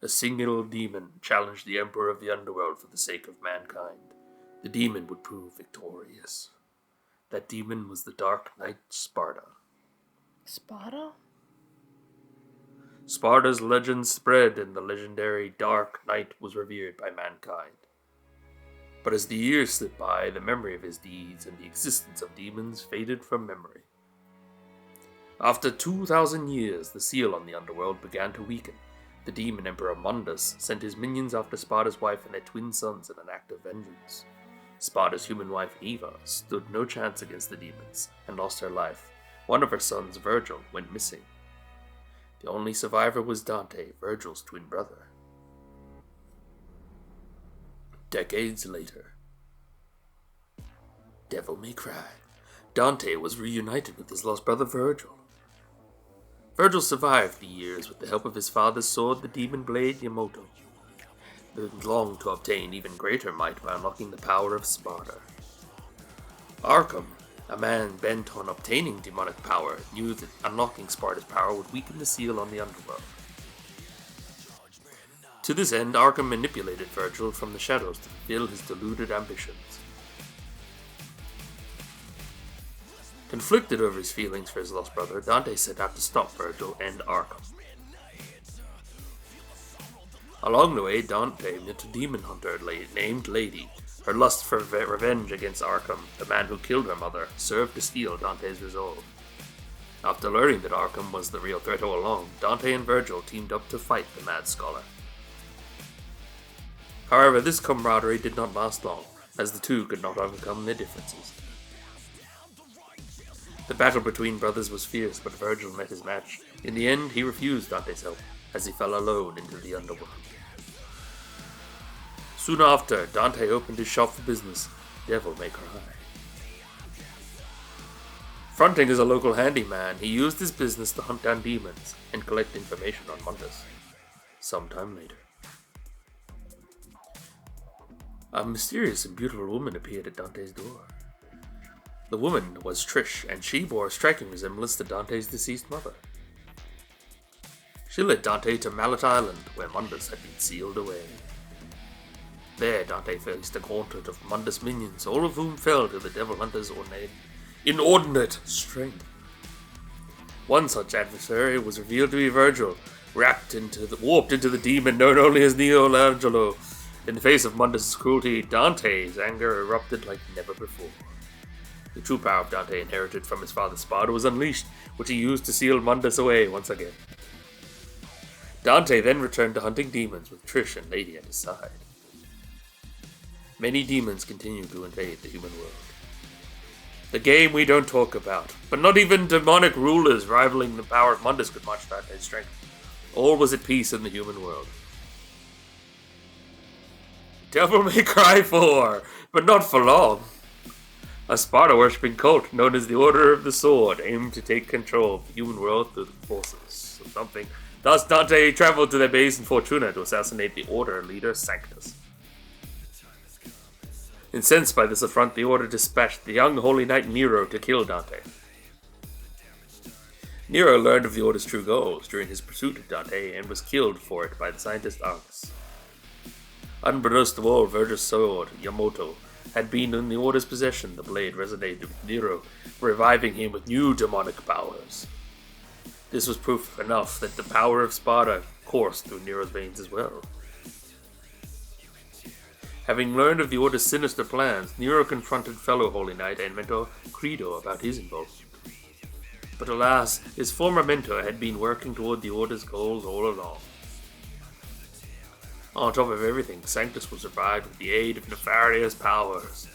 A single demon challenged the Emperor of the Underworld for the sake of mankind. The demon would prove victorious. That demon was the Dark Knight Sparta. Sparta? Sparta's legend spread, and the legendary Dark Knight was revered by mankind. But as the years slipped by, the memory of his deeds and the existence of demons faded from memory. After 2,000 years, the seal on the underworld began to weaken. The demon Emperor Mundus sent his minions after Sparta's wife and their twin sons in an act of vengeance. Sparta's human wife Eva stood no chance against the demons and lost her life. One of her sons, Virgil, went missing. The only survivor was Dante, Virgil's twin brother. Decades later. Devil May Cry. Dante was reunited with his lost brother Virgil. Virgil survived the years with the help of his father's sword, the demon blade Yamoto. He longed to obtain even greater might by unlocking the power of Sparta. Arkham, a man bent on obtaining demonic power, knew that unlocking Sparta's power would weaken the seal on the underworld. To this end, Arkham manipulated Virgil from the shadows to fulfill his deluded ambitions. Conflicted over his feelings for his lost brother, Dante set out to stop Virgil and Arkham. Along the way, Dante met a demon hunter named Lady. Her lust for revenge against Arkham, the man who killed her mother, served to steel Dante's resolve. After learning that Arkham was the real threat all along, Dante and Virgil teamed up to fight the Mad Scholar. However, this camaraderie did not last long, as the two could not overcome their differences. The battle between brothers was fierce, but Virgil met his match. In the end, he refused Dante's help, as he fell alone into the underworld. Soon after, Dante opened his shop for business, Devil May Cry. Fronting as a local handyman, he used his business to hunt down demons and collect information on Mundus. Sometime later. A mysterious and beautiful woman appeared at Dante's door. The woman was Trish, and she bore a striking resemblance to Dante's deceased mother. She led Dante to Mallet Island, where Mundus had been sealed away. There, Dante faced a gauntlet of Mundus minions, all of whom fell to the Devil Hunter's inordinate strength. One such adversary was revealed to be Virgil, warped into the demon known only as Neo-Langelo. In the face of Mundus' cruelty, Dante's anger erupted like never before. The true power of Dante inherited from his father Sparta was unleashed, which he used to seal Mundus away once again. Dante then returned to hunting demons with Trish and Lady at his side. Many demons continued to invade the human world. The game we don't talk about, but not even demonic rulers rivaling the power of Mundus could match Dante's strength. All was at peace in the human world. Devil May Cry 4, but not for long. A Sparta-worshipping cult known as the Order of the Sword aimed to take control of the human world through the forces of something. Thus, Dante traveled to their base in Fortuna to assassinate the Order leader Sanctus. Incensed by this affront, the Order dispatched the young holy knight Nero to kill Dante. Nero learned of the Order's true goals during his pursuit of Dante and was killed for it by the scientist Argus. Unbeknownst to all, Virgil's sword, Yamoto, had been in the Order's possession. The blade resonated with Nero, reviving him with new demonic powers. This was proof enough that the power of Sparta coursed through Nero's veins as well. Having learned of the Order's sinister plans, Nero confronted fellow Holy Knight and mentor Credo about his involvement. But alas, his former mentor had been working toward the Order's goals all along. On top of everything, Sanctus was revived with the aid of nefarious powers.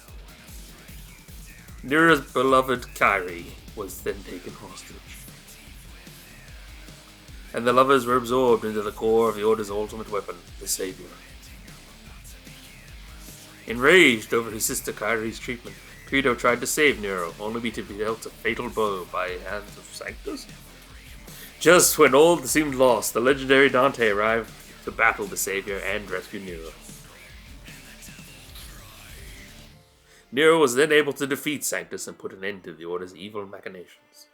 Nero's beloved Kyrie was then taken hostage. And the lovers were absorbed into the core of the Order's ultimate weapon, the Savior. Enraged over his sister Kyrie's treatment, Credo tried to save Nero, only to be dealt a fatal blow by the hands of Sanctus. Just when all seemed lost, the legendary Dante arrived to battle the Savior and rescue Nero. Nero was then able to defeat Sanctus and put an end to the Order's evil machinations.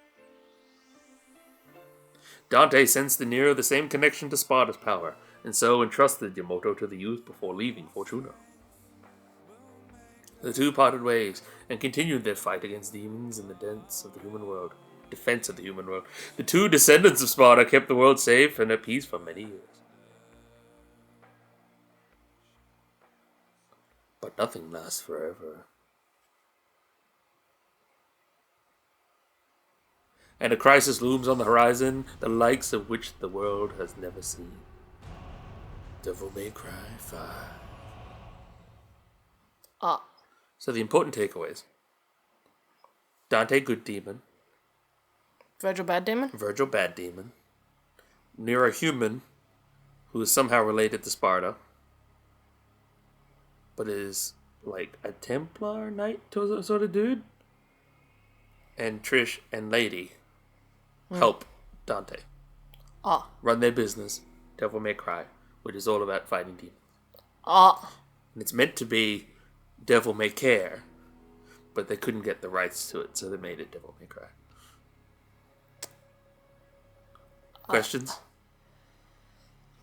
Dante sensed in Nero the same connection to Sparta's power, and so entrusted Yamato to the youth before leaving Fortuna. The two parted ways and continued their fight against demons in the defense of the human world. The two descendants of Sparta kept the world safe and at peace for many years. But nothing lasts forever. And a crisis looms on the horizon, the likes of which the world has never seen. Devil May Cry 5. Ah. So the important takeaways. Dante, good demon. Virgil, bad demon? Virgil, bad demon. Nero, human, who is somehow related to Sparta, but is like a Templar knight sort of dude. And Trish and Lady help Dante run their business, Devil May Cry, which is all about fighting demons. And it's meant to be Devil May Care, but they couldn't get the rights to it, so they made it Devil May Cry. Questions?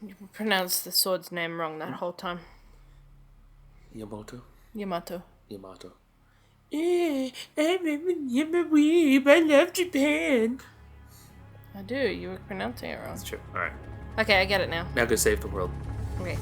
You pronounced the sword's name wrong that whole time. Yamato. I love Japan. I do. You were pronouncing it wrong. That's true. Alright. Okay, I get it now. Now go save the world. Okay.